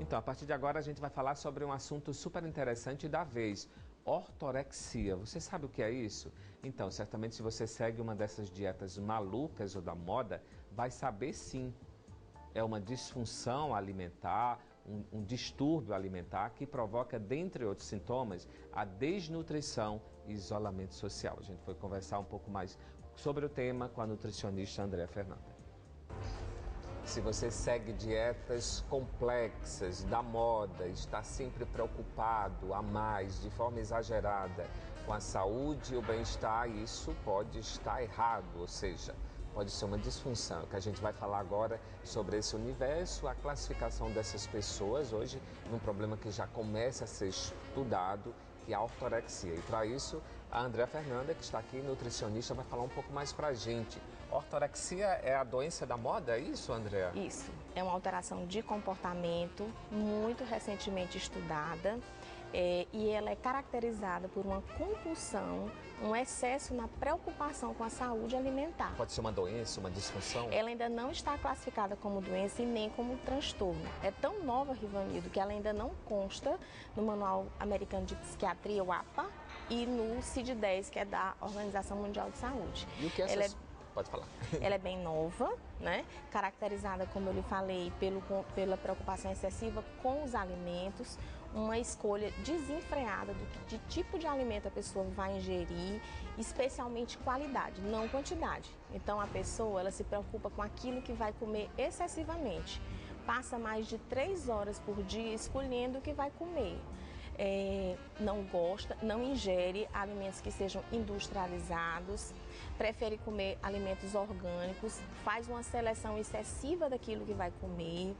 Então, a partir de agora a gente vai falar sobre um assunto super interessante da vez, ortorexia. Você sabe o que é isso? Então, certamente se você segue uma dessas dietas malucas ou da moda, vai saber sim. É uma disfunção alimentar, um distúrbio alimentar que provoca, dentre outros sintomas, a desnutrição e isolamento social. A gente foi conversar um pouco mais sobre o tema com a nutricionista Andréa Fernanda. Se você segue dietas complexas, da moda, está sempre preocupado a mais, de forma exagerada, com a saúde e o bem-estar, isso pode estar errado, ou seja, pode ser uma disfunção. Que a gente vai falar agora sobre esse universo, a classificação dessas pessoas, hoje, num problema que já começa a ser estudado, que é a ortorexia. E para isso, a Andréa Fernanda, que está aqui, nutricionista, vai falar um pouco mais para a gente. Ortorexia é a doença da moda, é isso, Andréa? Isso, é uma alteração de comportamento muito recentemente estudada e ela é caracterizada por uma compulsão, um excesso na preocupação com a saúde alimentar. Pode ser uma doença, uma disfunção? Ela ainda não está classificada como doença e nem como transtorno. É tão nova, Rivanildo, que ela ainda não consta no Manual Americano de Psiquiatria, o APA, e no CID-10, que é da Organização Mundial de Saúde. E o que Pode falar. Ela é bem nova, né? Caracterizada, como eu lhe falei, pela preocupação excessiva com os alimentos, uma escolha desenfreada de tipo de alimento a pessoa vai ingerir, especialmente qualidade, não quantidade. Então a pessoa ela se preocupa com aquilo que vai comer excessivamente. Passa mais de 3 horas por dia escolhendo o que vai comer. Não gosta, não ingere alimentos que sejam industrializados, prefere comer alimentos orgânicos, faz uma seleção excessiva daquilo que vai comer,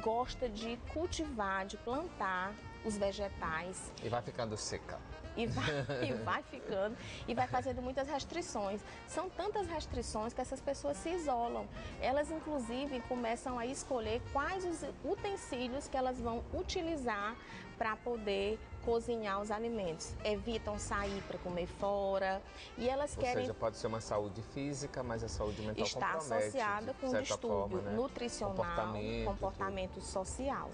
gosta de cultivar, de plantar os vegetais. E vai ficando seca. E vai ficando, e vai fazendo muitas restrições. São tantas restrições que essas pessoas se isolam. Elas, inclusive, começam a escolher quais os utensílios que elas vão utilizar para poder cozinhar os alimentos. Evitam sair para comer fora e elas querem... Ou seja, pode ser uma saúde física, mas a saúde mental está associada com um distúrbio nutricional, comportamento social.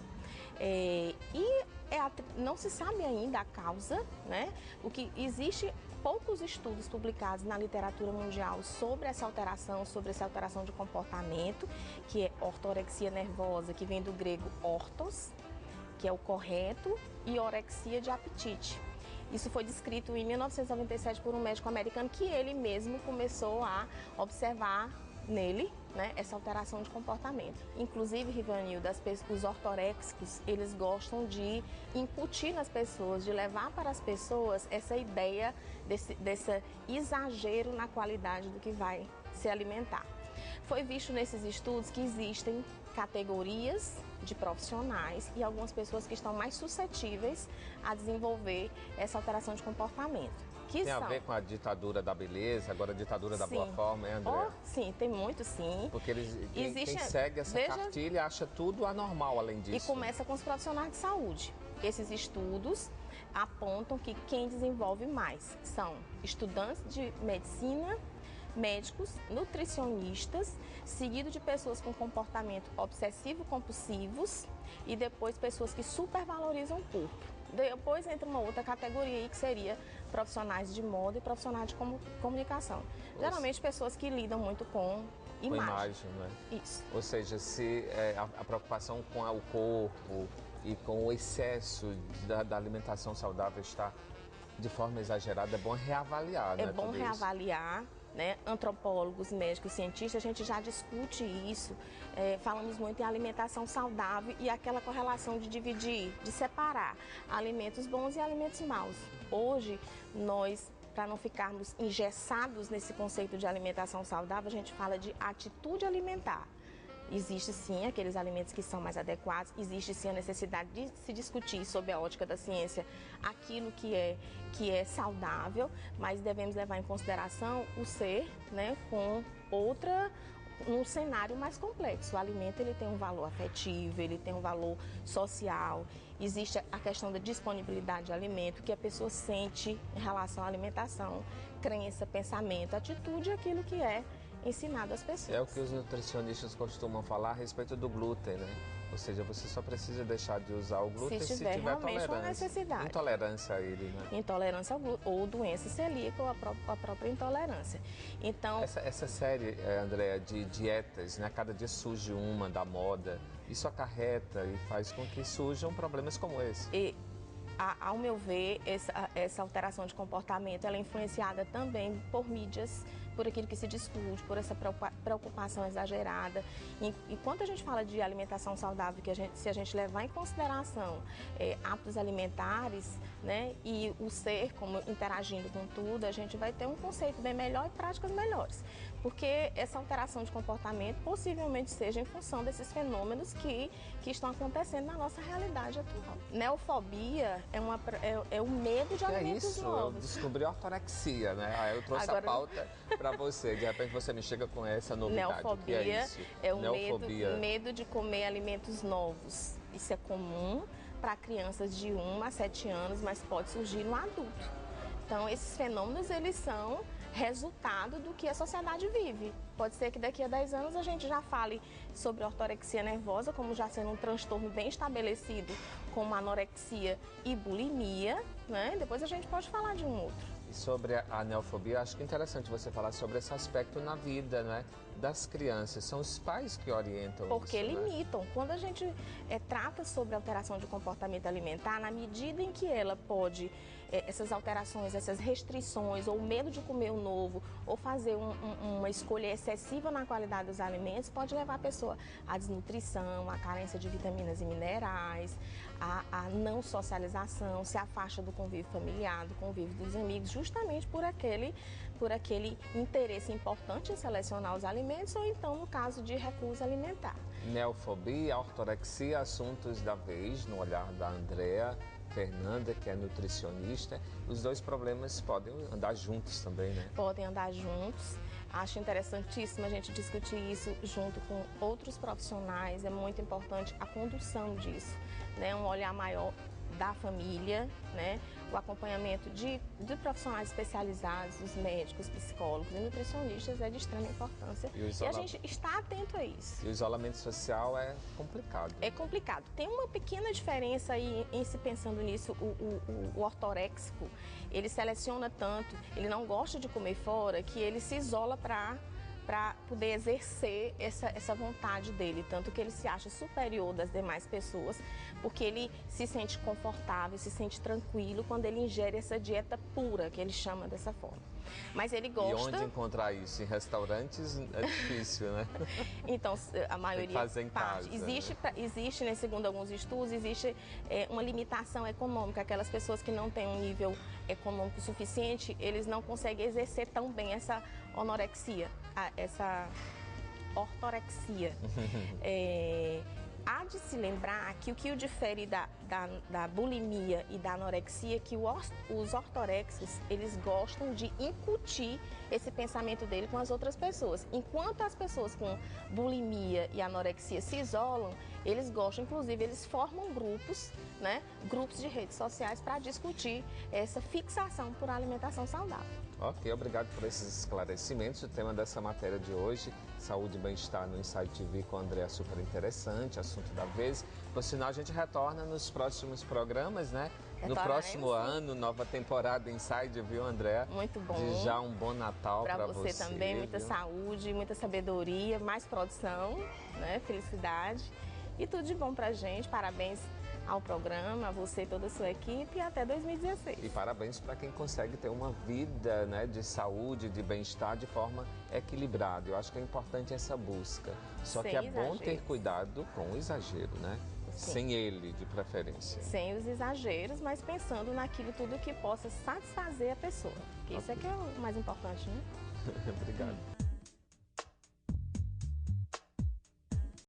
Não se sabe ainda a causa, né? O que existe poucos estudos publicados na literatura mundial sobre essa alteração de comportamento, que é ortorexia nervosa, que vem do grego ortos, que é o correto, e orexia de apetite. Isso foi descrito em 1997 por um médico americano que ele mesmo começou a observar nele, né, essa alteração de comportamento. Inclusive, Rivanildo, os ortorexicos, eles gostam de incutir nas pessoas, de levar para as pessoas essa ideia desse exagero na qualidade do que vai se alimentar. Foi visto nesses estudos que existem categorias de profissionais e algumas pessoas que estão mais suscetíveis a desenvolver essa alteração de comportamento. Tem a ver com a ditadura da beleza, agora a ditadura da boa forma, hein, Andréa? Sim, tem muito, sim. Porque quem segue essa cartilha acha tudo anormal além disso. E começa com os profissionais de saúde. Esses estudos apontam que quem desenvolve mais são estudantes de medicina, médicos, nutricionistas, seguido de pessoas com comportamento obsessivo-compulsivos e depois pessoas que supervalorizam o corpo. Depois entra uma outra categoria aí que seria profissionais de moda e profissionais de comunicação. Geralmente pessoas que lidam muito com imagem. Né? Isso. Ou seja, se a preocupação com o corpo e com o excesso da alimentação saudável está de forma exagerada, é bom reavaliar, né? É bom reavaliar. Né? Antropólogos, médicos, cientistas, a gente já discute isso, falamos muito em alimentação saudável e aquela correlação de dividir, de separar alimentos bons e alimentos maus. Hoje, nós, para não ficarmos engessados nesse conceito de alimentação saudável, a gente fala de atitude alimentar. Existe sim aqueles alimentos que são mais adequados, existe sim a necessidade de se discutir sob a ótica da ciência aquilo que é saudável, mas devemos levar em consideração o ser, né, com um cenário mais complexo. O alimento ele tem um valor afetivo, ele tem um valor social, existe a questão da disponibilidade de alimento, que a pessoa sente em relação à alimentação, crença, pensamento, atitude, aquilo que é ensinado às pessoas. É o que os nutricionistas costumam falar a respeito do glúten, né? Ou seja, você só precisa deixar de usar o glúten se tiver realmente uma tolerância. necessidade. Intolerância a ele, né? Intolerância ao glúten, ou doença celíaca, ou a própria intolerância. Então, essa série, Andréa, de dietas, né? Cada dia surge uma da moda. Isso acarreta e faz com que surjam problemas como esse. Ao meu ver, essa alteração de comportamento ela é influenciada também por mídias, por aquilo que se discute, por essa preocupação exagerada. E quando a gente fala de alimentação saudável, se a gente levar em consideração hábitos alimentares, né, e o ser como interagindo com tudo, a gente vai ter um conceito bem melhor e práticas melhores. Porque essa alteração de comportamento possivelmente seja em função desses fenômenos que estão acontecendo na nossa realidade atual. Neofobia é o medo de alimentos novos. Eu descobri a ortorexia, né? Aí eu trouxe a pauta para você. De repente você me chega com essa novidade. Neofobia, o que é isso? É o medo de comer alimentos novos. Isso é comum para crianças de 1 a 7 anos, mas pode surgir no adulto. Então, esses fenômenos, eles são resultado do que a sociedade vive. Pode ser que daqui a 10 anos a gente já fale sobre ortorexia nervosa como já sendo um transtorno bem estabelecido, como anorexia e bulimia, né? Depois a gente pode falar de um outro. E sobre a neofobia, acho que é interessante você falar sobre esse aspecto na vida, né, das crianças. São os pais que orientam porque isso, limitam. Né? Quando a gente trata sobre alteração de comportamento alimentar, na medida em que ela pode, essas alterações, essas restrições, ou medo de comer o novo, ou fazer uma escolha excessiva na qualidade dos alimentos, pode levar a pessoa à desnutrição, à carência de vitaminas e minerais, à não socialização, se afasta do convívio familiar, do convívio dos amigos, justamente por aquele interesse importante em selecionar os alimentos, ou então no caso de recusa alimentar. Neofobia, ortorexia, assuntos da vez, no olhar da Andréa Fernanda, que é nutricionista. Os dois problemas podem andar juntos também, né? Podem andar juntos. Acho interessantíssimo a gente discutir isso junto com outros profissionais. É muito importante a condução disso, né? Um olhar maior da família, né? O acompanhamento de profissionais especializados, os médicos, psicólogos e nutricionistas é de extrema importância. E a gente está atento a isso. E o isolamento social é complicado. É complicado. Tem uma pequena diferença aí em se pensando nisso. O ortoréxico, ele seleciona tanto, ele não gosta de comer fora, que ele se isola para poder exercer essa vontade dele, tanto que ele se acha superior das demais pessoas, porque ele se sente confortável, se sente tranquilo quando ele ingere essa dieta pura, que ele chama dessa forma. Mas ele gosta... E onde encontrar isso? Em restaurantes é difícil, né? Então, a maioria... Tem que fazer em casa. Existe, né, segundo alguns estudos, existe uma limitação econômica. Aquelas pessoas que não têm um nível econômico suficiente, eles não conseguem exercer tão bem essa essa ortorexia. Há de se lembrar que o que o difere da bulimia e da anorexia é que os ortorexos, eles gostam de incutir esse pensamento dele com as outras pessoas. Enquanto as pessoas com bulimia e anorexia se isolam, eles gostam, inclusive, eles formam grupos, né? Grupos de redes sociais para discutir essa fixação por alimentação saudável. Ok, obrigado por esses esclarecimentos. O tema dessa matéria de hoje, saúde e bem-estar no Inside TV com a Andréa, super interessante, assunto da vez. Por sinal, a gente retorna nos próximos programas, né? No próximo ano, nova temporada Inside, viu, Andréa? Muito bom. Já um bom Natal para você também, muita saúde, muita sabedoria, mais produção, né? Felicidade e tudo de bom pra gente. Parabéns ao programa, a você e toda a sua equipe, e até 2016. E parabéns para quem consegue ter uma vida, né, de saúde, de bem-estar de forma equilibrada. Eu acho que é importante essa busca. Só que é bom ter cuidado com o exagero, né? Sim. Sem ele, de preferência. Sem os exageros, mas pensando naquilo tudo que possa satisfazer a pessoa. Que isso é que é o mais importante, né? Obrigado.